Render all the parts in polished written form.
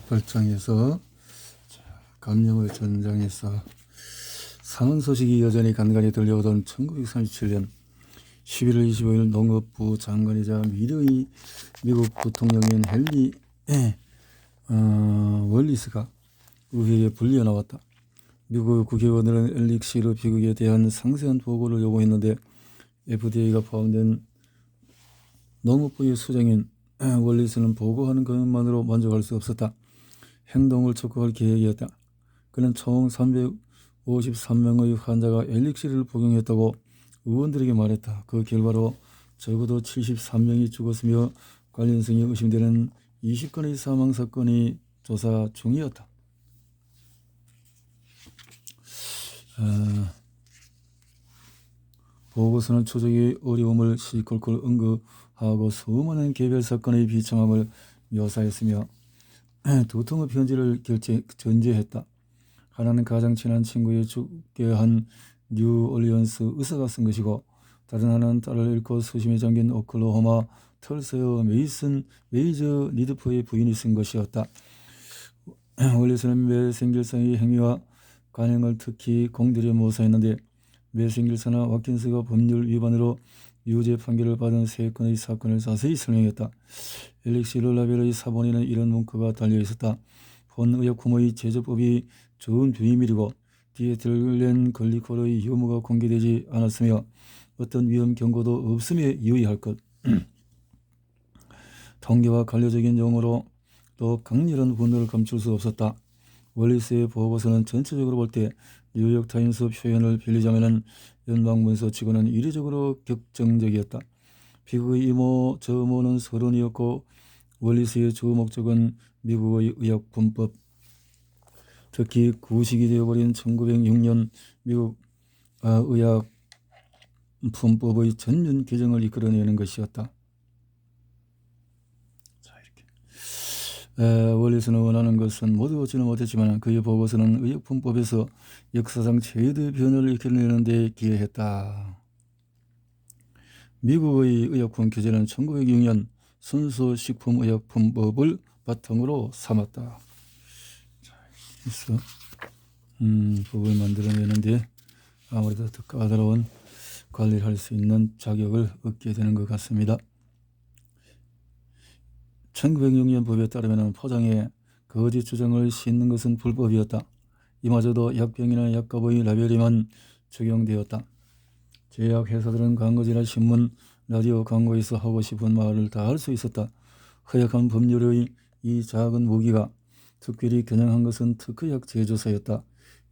별장에서 감염의 전장에서 상흔 소식이 여전히 간간히 들려오던 1937년 11월 25일 농업부 장관이자 미국 부통령인 헨리 월리스가 의회에 불리어 나왔다. 미국 국회의원들은 엘릭시르 비극에 대한 상세한 보고를 요구했는데 FDA가 포함된 농업부의 수장인 월리스는 보고하는 것만으로 만족할 수 없었다. 행동을 촉구할 계획이었다. 그는 총 353명의 환자가 엘릭시르를 복용했다고 의원들에게 말했다. 그 결과로 적어도 73명이 죽었으며 관련성이 의심되는 20건의 사망 사건이 조사 중이었다. 보고서는 추적의 어려움을 시콜콜 언급하고 수많은 개별 사건의 비참함을 묘사했으며 두 통의 편지를 전제했다. 하나는 가장 친한 친구의 죽게 한 뉴올리언스 의사가 쓴 것이고, 다른 하나는 딸을 잃고 수심에 잠긴 오클라호마 털스의 메이저 니드프의 부인이 쓴 것이었다. 원래서는 매생길사의 행위와 관행을 특히 공들여 묘사했는데, 매생길사나 왓킨스가 법률 위반으로 유죄 판결을 받은 3건의 사건을 자세히 설명했다. 엘릭시르 라벨의 사본에는 이런 문구가 달려있었다. 본 의약품의 제조법이 좋은 비밀이고 디에틸렌 글리콜의 유무가 공개되지 않았으며 어떤 위험 경고도 없음에 유의할 것. 통계와 관료적인 용어로 또 강렬한 분노를 감출 수 없었다. 월리스의 보고서는 전체적으로 볼 때 뉴욕타임스 표현을 빌리자면 연방문서치고는 이례적으로 격정적이었다. 비극의 이모 저모는 서론이었고 월리스의 주 목적은 미국의 의약품법, 특히 구식이 되어버린 1906년 미국 의약품법의 전면 개정을 이끌어내는 것이었다. 월리스는 원하는 것은 모두 얻지는 못했지만 그의 보고서는 의약품법에서 역사상 최대의 변화를 이끌어내는 데 기여했다. 미국의 의약품 규제는 1906년 순수식품의약품법을 바탕으로 삼았다. 그래서 법을 만들어내는데 아무래도 더 까다로운 관리를 할 수 있는 자격을 얻게 되는 것 같습니다. 1906년 법에 따르면 포장에 거짓 주장을 싣는 것은 불법이었다. 이마저도 약병이나 약값의 라벨에만 적용되었다. 제약회사들은 광고지나 신문, 라디오 광고에서 하고 싶은 말을 다 할 수 있었다. 허약한 법률의 이 작은 무기가 특별히 겨냥한 것은 특허약 제조사였다.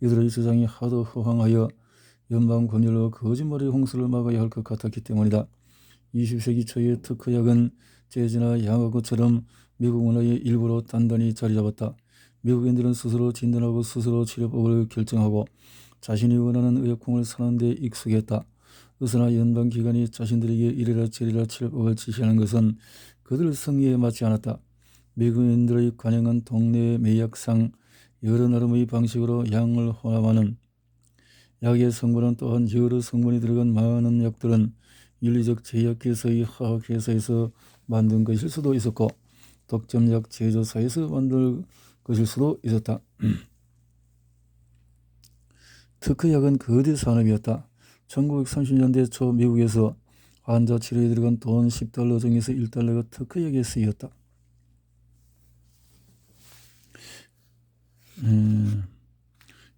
이들의 주장이 하도 허황하여 연방 법률로 거짓말의 홍수를 막아야 할 것 같았기 때문이다. 20세기 초에 특허약은 재즈나 양악처럼 미국 문화의 일부로 단단히 자리 잡았다. 미국인들은 스스로 진단하고 스스로 치료법을 결정하고 자신이 원하는 의약품을 사는 데 익숙했다. 의사나 연방기관이 자신들에게 이래라 저래라 치료법을 지시하는 것은 그들 성의에 맞지 않았다. 미국인들의 관행은 동네 매약상 여러 나름의 방식으로 양을 혼합하는, 약의 성분은 또한 여러 성분이 들어간 많은 약들은 윤리적 제약회사의 화학회사에서 만든 것일 수도 있었고 독점약 제조사에서 만든 것일 수도 있었다. 특허약은 거대 산업이었다. 1930년대 초 미국에서 환자 치료에 들어간 돈 $10 중에서 $1가 특허약에 쓰였다.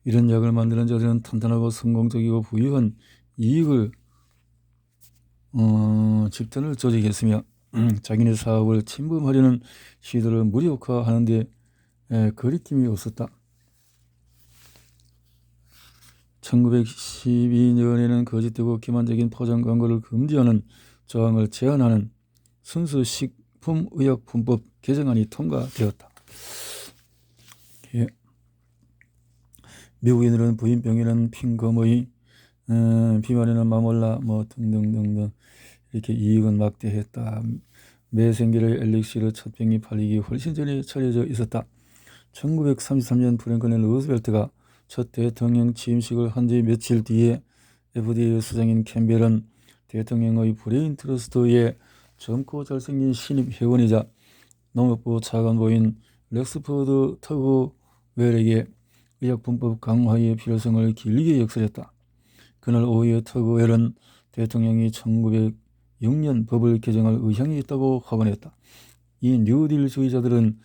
이런 약을 만드는 자들은 탄탄하고 성공적이고 부유한 이익을 집단을 조직했으며 자기네 사업을 침범하려는 시도를 무력화하는 데 거리낌이 없었다. 1912년에는 거짓되고 기만적인 포장 광고를 금지하는 조항을 제한하는 순수식품의약품법 개정안이 통과되었다. 미국인들은 부인병에는 핑검의, 비만에는 마몰라 등등등등 이렇게 이익은 막대했다. 매생길의 엘릭시르 첫 병이 팔리기 훨씬 전에 차려져 있었다. 1933년 프랭클린 루즈벨트가 첫 대통령 취임식을 한 지 며칠 뒤에 FDA 수장인 캠벨은 대통령의 브레인 트러스트의 젊고 잘생긴 신입 회원이자 농업부 차관보인 렉스포드 터그웰에게 의약분법 강화의 필요성을 길게 역설했다. 그날 오후에 터그웰은 대통령이 1906년 법을 개정할 의향이 있다고 확언했다. 이 뉴딜주의자들은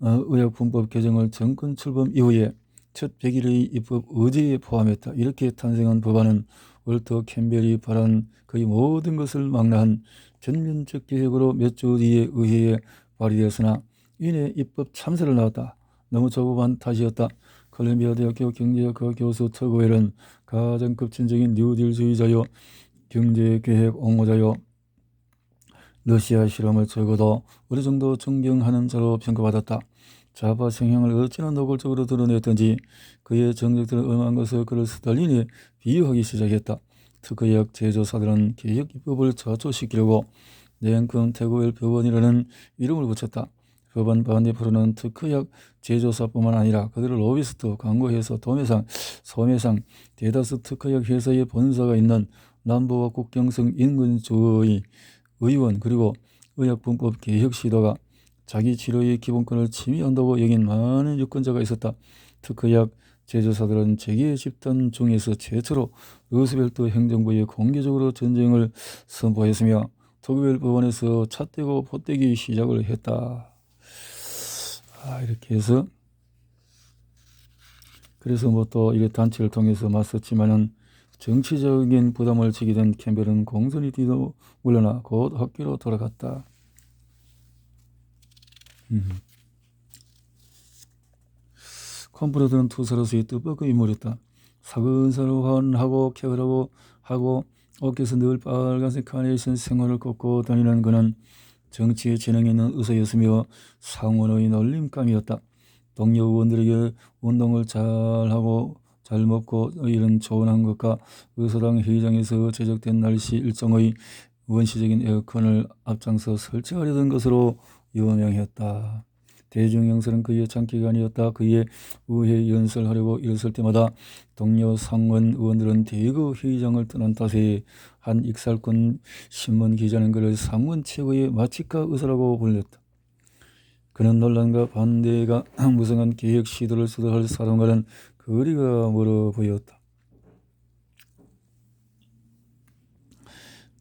의약분법 개정을 정권 출범 이후에 첫 100일의 입법 의제에 포함했다. 이렇게 탄생한 법안은 월터 캠벨이 바란 거의 모든 것을 망라한 전면적 개혁으로 몇 주 뒤에 의회에 발의되었으나 이내 입법 참사를 낳았다. 너무 조급한 탓이었다. 콜롬비아 대학교 경제학과 교수 터그웰은 가장 급진적인 뉴딜주의자요, 경제개혁 옹호자요, 러시아 실험을 적어도 어느 정도 존경하는 자로 평가받았다. 좌파 성향을 어찌나 노골적으로 드러냈던지 그의 정적들은 엄한 것을 그를 스탈린에 비유하기 시작했다. 특허약 제조사들은 개혁 입법을 좌초시키려고 냉큼 태고웰 법원이라는 이름을 붙였다. 법안 반대 프로는 특허약 제조사뿐만 아니라 그들을 로비스트, 광고회사, 도매상, 소매상, 대다수 특허약 회사의 본사가 있는 남부와 국경성 인근주의 의원 그리고 의약분법 개혁 시도가 자기 치료의 기본권을 침해한다고 여긴 많은 유권자가 있었다. 특허약 제조사들은 재계 집단 중에서 최초로 루스벨트 행정부에 공개적으로 전쟁을 선포했으며 터그웰 법원에서 찻대고 포떼기 시작을 했다. 이렇게 해서 그래서 뭐 또 이게 단체를 통해서 맞섰지만은 정치적인 부담을 지게 된 캠벨은 공손히 뒤로 물러나 곧 학교로 돌아갔다. 컴프로드는 투사로서의 뜻밖의 인물이었다. 사근사근하고 쾌활하고 하고 어깨에서 늘 빨간색 카네이션 생활을 꽂고 다니는 그는 정치에 재능 있는 의사였으며 상원의 놀림감이었다. 동료 의원들에게 운동을 잘하고 잘 먹고 이런 조언한 것과 의사당 회의장에서 제작된 날씨 일정의 원시적인 에어컨을 앞장서 설치하려던 것으로 유명했다. 대중영설은 그의 장기가 아니었다. 그의 의회 연설하려고 일었을 때마다 동료 상원 의원들은 대거 회의장을 떠난 탓에 한 익살꾼 신문 기자는 그를 상원 최고의 마치카 의사라고 불렸다. 그는 논란과 반대가 무성한 개혁 시도를 주도할 사람과는 거리가 멀어 보였다.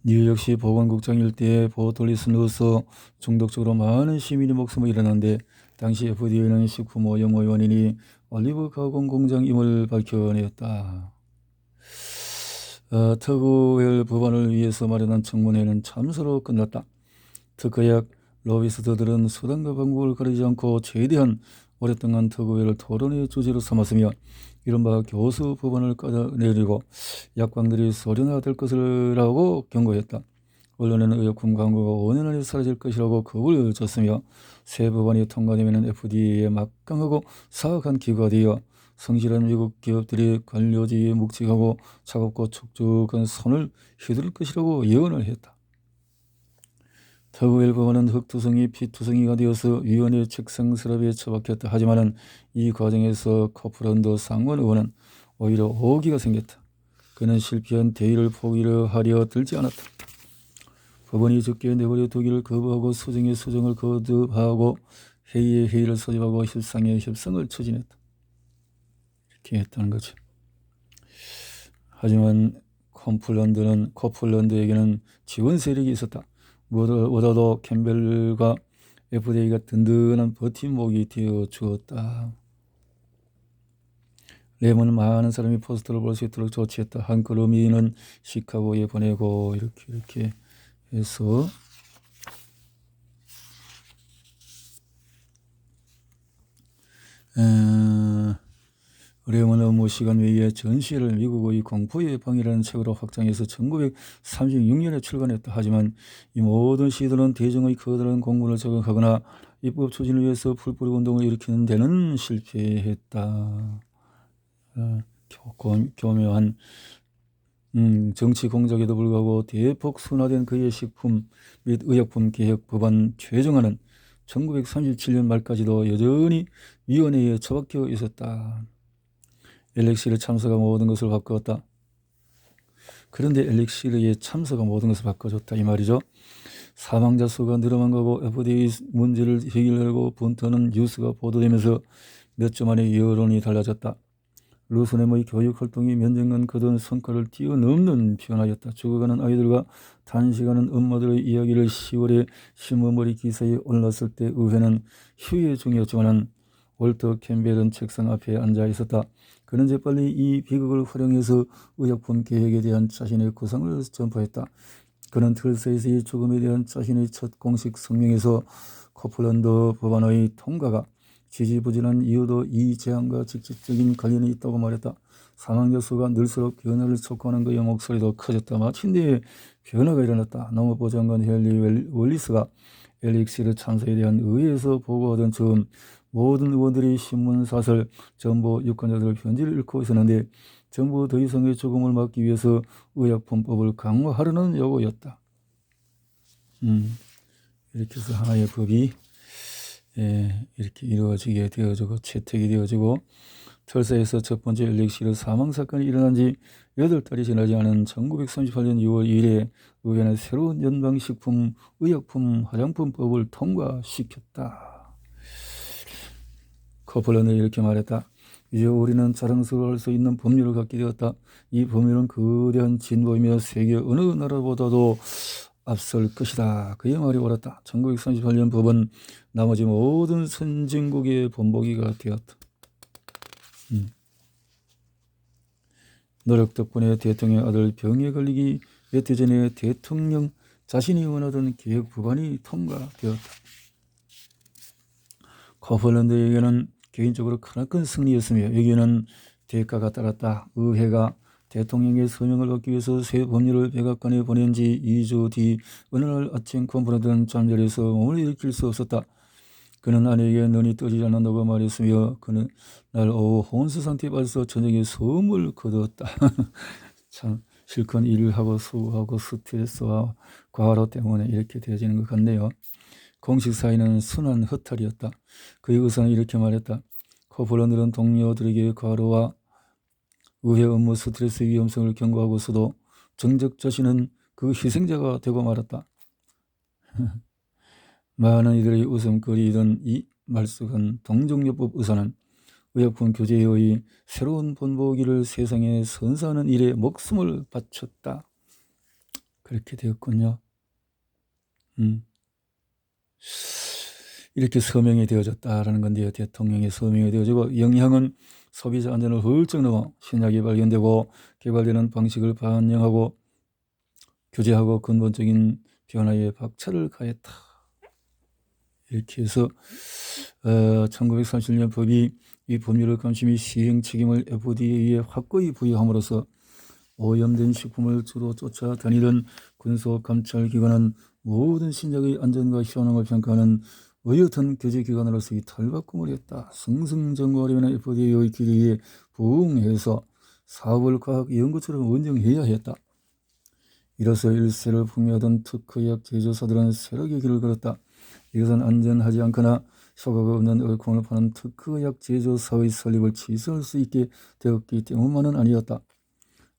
뉴욕시 보건국장 일대에 보톨리스누스 중독적으로 많은 시민의 목숨을 잃었는데 당시 FDA는 식품오염의 원인이 올리브 가공 공장임을 밝혀냈다. 특허약 법안을 위해서 마련한 청문회는 참사로 끝났다. 특허약 로비스트들은 수단과 방법을 가리지 않고 최대한 오랫동안 특허약을 토론의 주제로 삼았으며 이른바 교수 법안을 까내리고 약광들이 소련화될 것이라고 경고했다. 언론에는 의약품 광고가 5년 안에 사라질 것이라고 겁을 줬으며 새 법안이 통과되면 FDA에 막강하고 사악한 기구가 되어 성실한 미국 기업들이 관료지에 묵직하고 차갑고 촉촉한 손을 휘두를 것이라고 예언을 했다. 터그웰 법안은 흙투성이 피투성이가 되어서 위원회 책상 서랍에 처박혔다. 하지만 이 과정에서 코플랜드 상원 의원은 오히려 오기가 생겼다. 그는 실패한 대의를 포기를 하려 들지 않았다. 법원이 적게 내버려 두기를 거부하고 수정에 수정을 거듭하고 회의에 회의를 소집하고 협상에 협상을 추진했다. 이렇게 했다는 거죠. 하지만 코플랜드에게는 지원 세력이 있었다. 무엇보다도 캠벨과 FDA가 든든한 버팀목이 되어 주었다. 레몬은 많은 사람이 포스터를 볼 수 있도록 조치했다. 한 걸음이는 시카고에 보내고 이렇게 해서 레몬 업무 시간 외에 전시회를 미국의 공포의 방이라는 책으로 확장해서 1936년에 출간했다. 하지만 이 모든 시도는 대중의 커다란 공분을 저격하거나 입법 추진을 위해서 풀뿌리 운동을 일으키는 데는 실패했다. 교묘한 정치 공작에도 불구하고 대폭 순화된 그의 식품 및 의약품 개혁 법안 최종안은 1937년 말까지도 여전히 위원회에 처박혀 있었다. 엘렉시르 참사가 모든 것을 바꾸었다. 그런데 엘렉시르의 참사가 모든 것을 바꿔줬다 이 말이죠. 사망자 수가 늘어만 가고 FDA 문제를 해결하려고 분투하는 뉴스가 보도되면서 몇 주 만에 여론이 달라졌다. 루스넴의 교육활동이 몇 년간 거둔 성과를 뛰어넘는 변화였다. 죽어가는 아이들과 단식하는 엄마들의 이야기를 10월에 신문머리 기사에 올랐을 때 의회는 휴회 중이었지만 월터 캠벨은 책상 앞에 앉아 있었다. 그는 재빨리 이 비극을 활용해서 의약품 계획에 대한 자신의 구상을 전파했다. 그는 틀세에서 이 죽음에 대한 자신의 첫 공식 성명에서 코플랜드 법안의 통과가 지지부진한 이유도 이 제안과 직접적인 관련이 있다고 말했다. 사망자 수가 늘수록 변화를 촉구하는 그의 목소리도 커졌다. 마침내 변화가 일어났다. 농업부 장관 헨리 월리스가 엘릭시르 참사에 대한 의회에서 보고하던 즈음 모든 의원들이 신문사설, 정보 유권자들 편지를 읽고 있었는데 전부 더 이상의 죽음을 막기 위해서 의약품법을 강화하려는 요구였다. 이렇게 해서 하나의 법이 이렇게 이루어지게 되어지고 채택이 되어지고 털사에서 첫 번째 엘릭시르 사망사건이 일어난 지 8달이 지나지 않은 1938년 6월 2일에 의회는 새로운 연방식품, 의약품, 화장품법을 통과시켰다. 코플랜드는 이렇게 말했다. 이제 우리는 자랑스러워할 수 있는 법률을 갖게 되었다. 이 법률은 거대한 진보이며 세계 어느 나라보다도 앞설 것이다. 그의 말이 옳았다. 1938년 법은 나머지 모든 선진국의 본보기가 되었다. 노력 덕분에 대통령 아들 병에 걸리기 몇 해 전에 대통령 자신이 원하던 계획 법안이 통과되었다. 코플랜드에게는 개인적으로 크나큰 승리였으며 여기에는 대가가 따랐다. 의회가 대통령의 서명을 얻기 위해서 새 법률을 백악관에 보낸 지 2주 뒤 어느 날 아침 컴프런트는 잠자리에서 몸을 일으킬 수 없었다. 그는 아내에게 눈이 떠지지 않는다고 말했으며 그는 날 오후 혼수 상태에 빠져서 저녁에 숨을 거두었다. 참 실컷 일을 하고 수고하고 스트레스와 과로 때문에 이렇게 되어지는 것 같네요. 공식 사인은 순한 허탈이었다. 그의 의사는 이렇게 말했다. 코플랜드는 동료들에게 과로와 의회 업무 스트레스 위험성을 경고하고서도 정작 자신은 그 희생자가 되고 말았다. 많은 이들의 웃음거리이던 이 말쑥한 동정요법 의사는 의약품 규제의 새로운 본보기를 세상에 선사하는 일에 목숨을 바쳤다. 그렇게 되었군요. 이렇게 서명이 되어졌다라는 건데요. 대통령의 서명이 되어지고 영향은 소비자 안전을 훌쩍 넘어 신약이 발견되고 개발되는 방식을 반영하고 규제하고 근본적인 변화에 박차를 가했다. 이렇게 해서 1937년 법이 이 법률을 감심이 시행 책임을 FDA에 확고히 부여함으로써 오염된 식품을 주로 쫓아다니던 군소감찰기관은 모든 신약의 안전과 효능을 평가하는 의젓한 규제기관으로서 이 탈바꿈을 했다. 승승장구하려면 FDA의 기대에 부응해서 사업을 과학 연구처럼 운영해야 했다. 이로써 일세를 풍미하던 특허약 제조사들은 쇠락의 길을 걸었다. 이것은 안전하지 않거나 효과가 없는 의약품을 파는 특허약 제조사의 설립을 취소할 수 있게 되었기 때문만은 아니었다.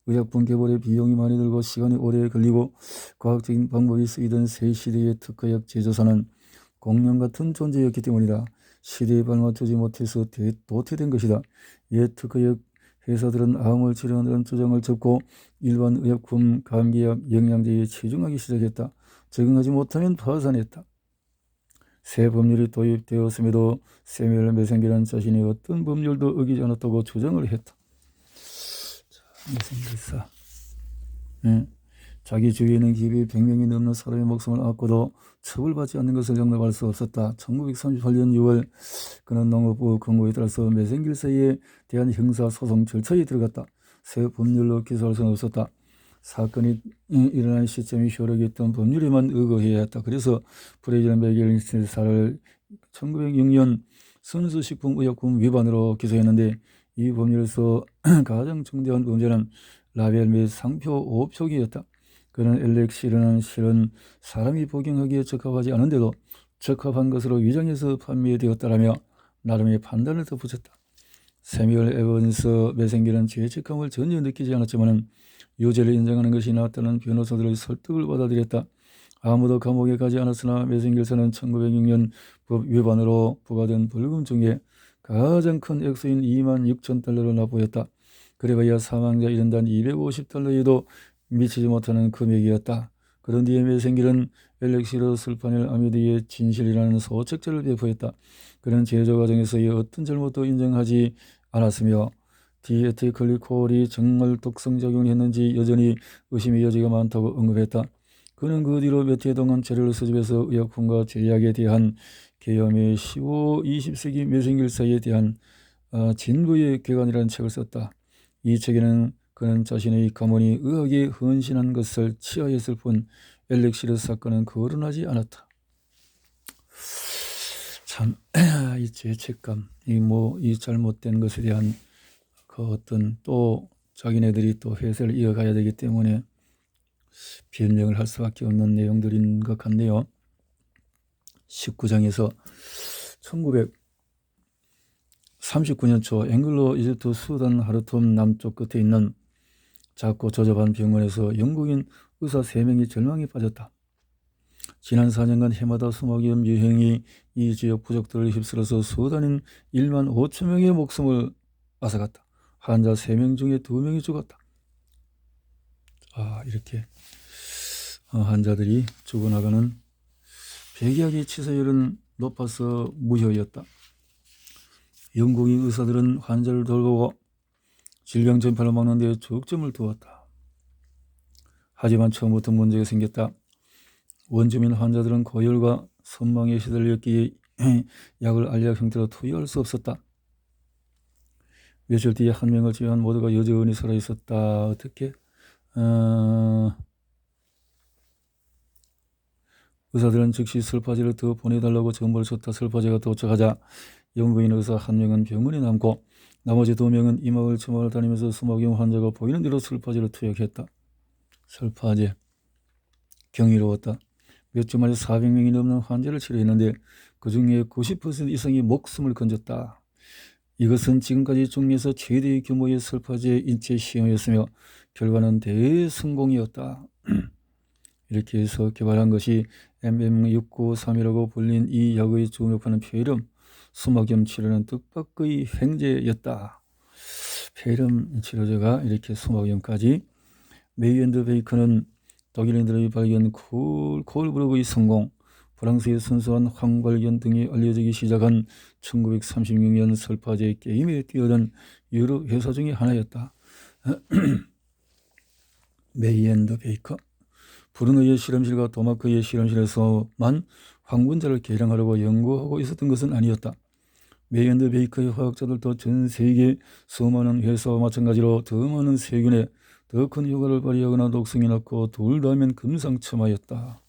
의약품 개발에 비용이 많이 들고 시간이 오래 걸리고 과학적인 방법이 쓰이던 새 시대의 특허약 제조사는 공룡 같은 존재였기 때문이다. 시대에 발맞추지 못해서 도태된 것이다. 옛 특허약 회사들은 암을 치료하는 주장을 접고 일반 의약품, 감기약, 영양제에 치중하기 시작했다. 적응하지 못하면 파산했다. 새 법률이 도입되었음에도 세뮤엘 메생겔은 자신이 어떤 법률도 어기지 않았다고 주장을 했다. 메생겔사. 자기 주위에는 기비 100명이 넘는 사람의 목숨을 앗고도 처벌받지 않는 것을 용납할 수 없었다. 1938년 6월 그는 농업부 권고에 따라서 메생겔사에 대한 형사소송 절차에 들어갔다. 새 법률로 기소할 수는 없었다. 사건이 일어난 시점이 효력이 있던 법률에만 의거해야 했다. 그래서 브레이즐 메겔사를 1906년 선수식품의약품 위반으로 기소했는데 이 법률에서 가장 중대한 문제는 라벨 및 상표 5표기였다. 그는 엘릭시르는 실은 사람이 복용하기에 적합하지 않은데도 적합한 것으로 위장해서 판매되었다라며 나름의 판단을 덧붙였다. 세뮤엘 에번스 메생겔은 죄책감을 전혀 느끼지 않았지만 유죄를 인정하는 것이 낫다는 변호사들의 설득을 받아들였다. 아무도 감옥에 가지 않았으나 매생길사는 1906년 법 위반으로 부과된 벌금 중에 가장 큰 액수인 26,000달러를 납부했다. 그래봐야 사망자 1인당 250달러에도 미치지 못하는 금액이었다. 그런 뒤에 매생길은 엘렉시르 술파닐 아미드의 진실이라는 소책자를 배포했다. 그는 제조 과정에서의 어떤 잘못도 인정하지 않았으며 디에틸글리콜이 정말 독성작용을 했는지 여전히 의심의 여지가 많다고 언급했다. 그는 그 뒤로 몇 해 동안 자료를 수집해서 의약품과 제약에 대한 계엄의 15, 20세기 매생길사에 대한 진보의 궤관이라는 책을 썼다. 이 책에는 그는 자신의 가문이 의학에 헌신한 것을 치하했을 뿐 엘렉시르 사건은 거론하지 않았다. 참, 이 죄책감, 이 잘못된 것에 대한 그 어떤 또 자기네들이 또 회사를 이어가야 되기 때문에 변명을 할 수밖에 없는 내용들인 것 같네요. 19장에서 1939년 초 앵글로 이집트 수단 하르툼 남쪽 끝에 있는 작고 저접한 병원에서 영국인 의사 3명이 절망에 빠졌다. 지난 4년간 해마다 수막염 유행이 이 지역 부족들을 휩쓸어서 수단인 1만 5천 명의 목숨을 앗아갔다. 환자 3명 중에 2명이 죽었다. 이렇게 환자들이 죽어나가는 백약의 치사율은 높아서 무효였다. 영국인 의사들은 환자를 돌보고 질병 전파를 막는 데 적점을 두었다. 하지만 처음부터 문제가 생겼다. 원주민 환자들은 고열과 선망에 시달렸기에 약을 알약 형태로 투여할 수 없었다. 며칠 뒤에 한 명을 제외한 모두가 여전히 살아있었다. 어떻게? 의사들은 즉시 설파제를 더 보내달라고 전보를 줬다. 설파제가 도착하자 영국인 의사 1명은 병원에 남고 나머지 2명은 이 마을 저 마을 다니면서 수막염 환자가 보이는 대로 설파제를 투약했다. 설파제 경이로웠다. 몇 주 만에 400명이 넘는 환자를 치료했는데 그 중에 90% 이상이 목숨을 건졌다. 이것은 지금까지 중미에서 최대의 규모의 설파제 인체 시험이었으며 결과는 대성공이었다. 이렇게 해서 개발한 것이 MM693이라고 불린 이 약의 주목하는 폐렴, 수막염 치료는 뜻밖의 횡재였다. 폐렴 치료제가 이렇게 수막염까지. 메이 앤드 베이커는 독일인들의 발견, 콜브르그의 성공, 프랑스의 순수한 황발견 등이 알려지기 시작한 1936년 설파제 게임에 뛰어든 여러 회사 중에 하나였다. 메이 앤드 베이커. 브루노의 실험실과 도마크의 실험실에서만 황분자를 계량하려고 연구하고 있었던 것은 아니었다. 메이 앤드 베이커의 화학자들도 전 세계 수많은 회사와 마찬가지로 더 많은 세균에 더 큰 효과를 발휘하거나 독성이 낮고 둘 다면 금상첨화였다.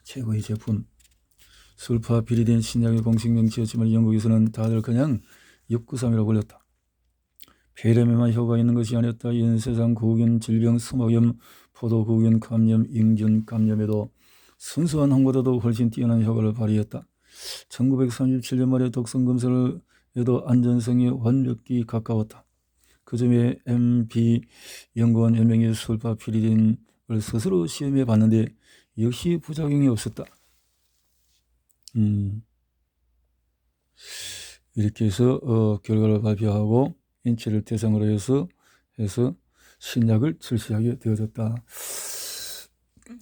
최고의 제품. 술파피리딘 신약의 공식 명칭이었지만 영국에서는 다들 그냥 693이라고 불렸다. 폐렴에만 효과가 있는 것이 아니었다. 연쇄상 구균 질병, 수막염, 포도구균 감염, 인균 감염에도 순수한 항보다도 훨씬 뛰어난 효과를 발휘했다. 1937년 말에 독성 검사에도 안전성이 완벽히 가까웠다. 그 점에 MB 연구원 몇 명이 술파피리딘을 스스로 시험해 봤는데 역시 부작용이 없었다. 이렇게 해서 결과를 발표하고 인체를 대상으로 해서 신약을 출시하게 되어졌다.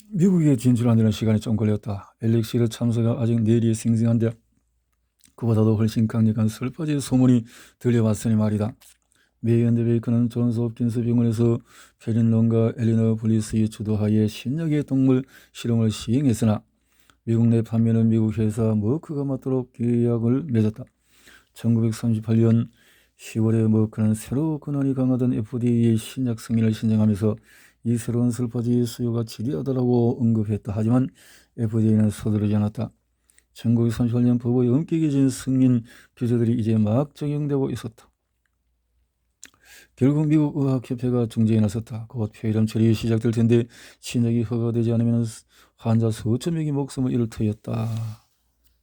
미국에 진출하는 시간이 좀 걸렸다. 엘렉시르 참사가 아직 내리에 싱싱한데 그보다도 훨씬 강력한 설파제 소문이 들려왔으니 말이다. 메이 앤드 베이커는 존스 홉킨스 병원에서 페린론과 엘리너 블리스의 주도하에 신약의 동물 실험을 시행했으나 미국 내 판매는 미국 회사 머크가 맡도록 계약을 맺었다. 1938년 10월에 머크는 새로 권한이 강화된 FDA의 신약 승인을 신청하면서 이 새로운 설파제의 수요가 지대하다고 언급했다. 하지만 FDA는 서두르지 않았다. 1938년 법의 엄격해진 승인 규제들이 이제 막 적용되고 있었다. 결국 미국 의학협회가 중재에 나섰다. 곧 폐렴 처리가 시작될 텐데 신약이 허가되지 않으면 환자 수천 명이 목숨을 잃을 터였다.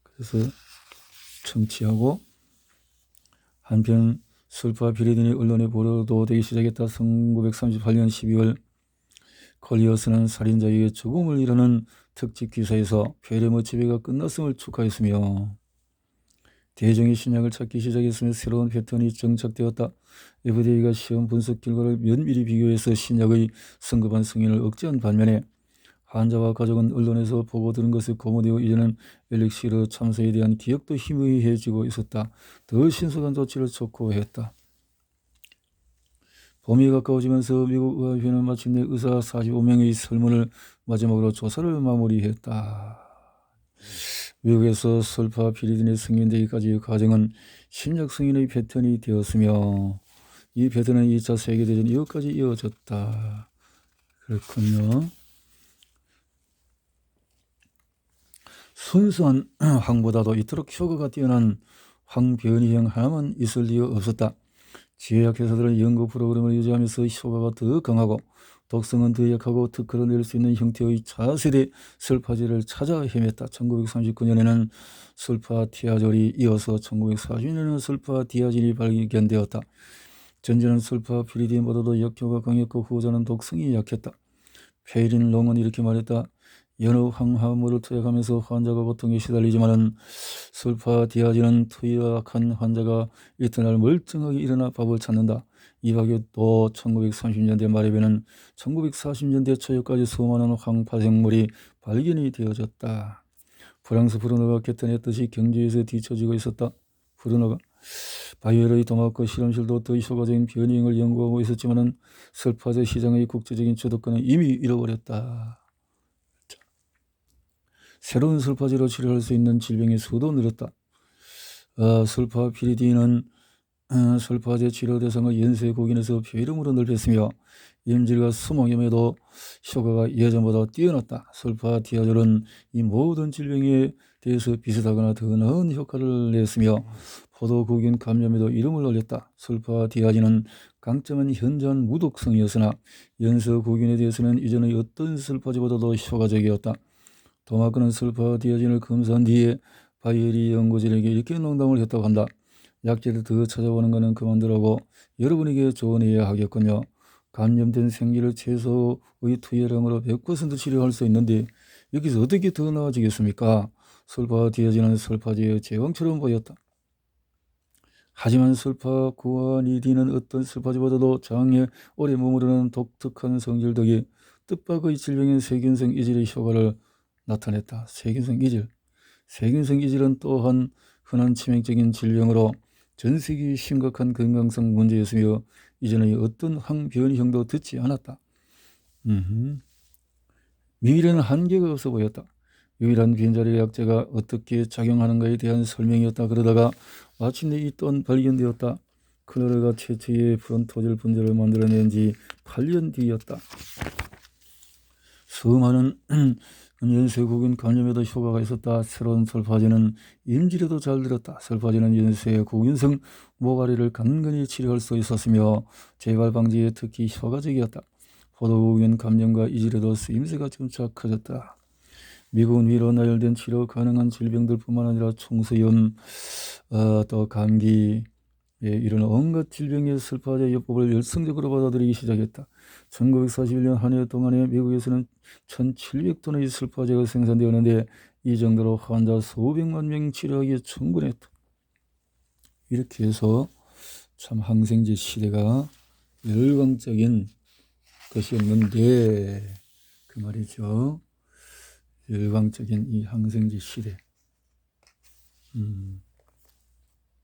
그래서 청취하고 한편 술파피리딘이 언론에 보도되기 시작했다. 1938년 12월 콜리어스는 살인자에게 죽음을 이르는 특집 기사에서 페레모 지배가 끝났음을 축하했으며 대중이 신약을 찾기 시작했으며 새로운 패턴이 정착되었다. FDA가 시험 분석 결과를 면밀히 비교해서 신약의 성급한 승인을 억제한 반면에 환자와 가족은 언론에서 보고 들은 것에 고무되어 이제는 엘릭시르 참사에 대한 기억도 희미해지고 있었다. 더 신속한 조치를 촉구했다. 봄이 가까워지면서 미국 의학회는 마침내 의사 45명의 설문을 마지막으로 조사를 마무리했다. 미국에서 설파피리딘이 승인되기까지의 과정은 신약 승인의 패턴이 되었으며 이 패턴은 2차 세계대전 이후까지 이어졌다. 그렇군요. 순수한 황보다도 이토록 효과가 뛰어난 황변이형 하나만 있을 리가 없었다. 제약회사들은 연구 프로그램을 유지하면서 효과가 더 강하고 독성은 더 약하고 특허를 낼 수 있는 형태의 차세대 설파제를 찾아 헤맸다. 1939년에는 설파티아졸이 이어서 1940년에는 설파디아진이 발견되었다. 전자는 설파피리딘보다도 역효가 강했고 후자는 독성이 약했다. 페이린 롱은 이렇게 말했다. 여러 항화물을 투약하면서 환자가 고통에 시달리지만은 설파디아진은 투약한 환자가 이튿날 멀쩡하게 일어나 밥을 찾는다. 이 밖에도 1930년대 말에는 1940년대 초까지 수많은 황파생물이 발견이 되어졌다. 프랑스 브루너가 개탄했듯이 경제에서 뒤처지고 있었다. 브루너가 바이에르의 도마크 실험실도 더 효과적인 변이형을 연구하고 있었지만 설파제 시장의 국제적인 주도권은 이미 잃어버렸다. 새로운 설파제로 치료할 수 있는 질병의 수도 늘었다. 설파피리딘은 설파제 치료 대상을 연쇄 국인에서 폐렴으로 넓혔으며 임질과 수목염에도 효과가 예전보다 뛰어났다. 설파디아졸은 이 모든 질병에 대해서 비슷하거나 더 나은 효과를 냈으며 포도국인 감염에도 이름을 올렸다. 설파디아진은 강점은 현저한 무독성이었으나 연쇄국인에 대해서는 이전의 어떤 설파제보다도 효과적이었다. 도마크는 설파디아진을 검사한 뒤에 바이에리 연구진에게 이렇게 농담을 했다고 한다. 약제를 더 찾아보는 것은 그만두라고 여러분에게 조언해야 하겠군요. 감염된 생기를 채소의 투여량으로 100% 치료할 수 있는데 여기서 어떻게 더 나아지겠습니까? 설파디아진은 설파제의 제왕처럼 보였다. 하지만 설파구아니딘은 어떤 설파제보다도 장에 오래 머무르는 독특한 성질 덕에 뜻밖의 질병인 세균성 이질의 효과를 나타냈다. 세균성 이질. 세균성 이질은 또한 흔한 치명적인 질병으로 전 세계의 심각한 건강성 문제였으며 이전의 어떤 항변이형도 듣지 않았다. 미래는 한계가 없어 보였다. 유일한 빈자리 약제가 어떻게 작용하는가에 대한 설명이었다. 그러다가 마침내 이 또한 발견되었다. 클로레가 최초의 프론토질 분자를 만들어낸 지 8년 뒤였다. 수많은 연쇄국인 감염에도 효과가 있었다. 새로운 설파제는 임질에도 잘 들었다. 설파제는 연쇄국인성 모가리를 간간히 치료할 수 있었으며 재발 방지에 특히 효과적이었다. 포도국인 감염과 이질에도 쓰임새가 점차 커졌다. 미국은 위로 나열된 치료 가능한 질병들뿐만 아니라 총수염, 또 감기, 이런 온갖 질병의 설파제 요법을 열성적으로 받아들이기 시작했다. 1941년 한 해 동안에 미국에서는 1700톤의 설파제가 생산되었는데 이 정도로 환자 수백만 명 치료하기에 충분했다. 이렇게 해서 참 항생제 시대가 열광적인 것이었는데 그 말이죠. 열광적인 이 항생제 시대.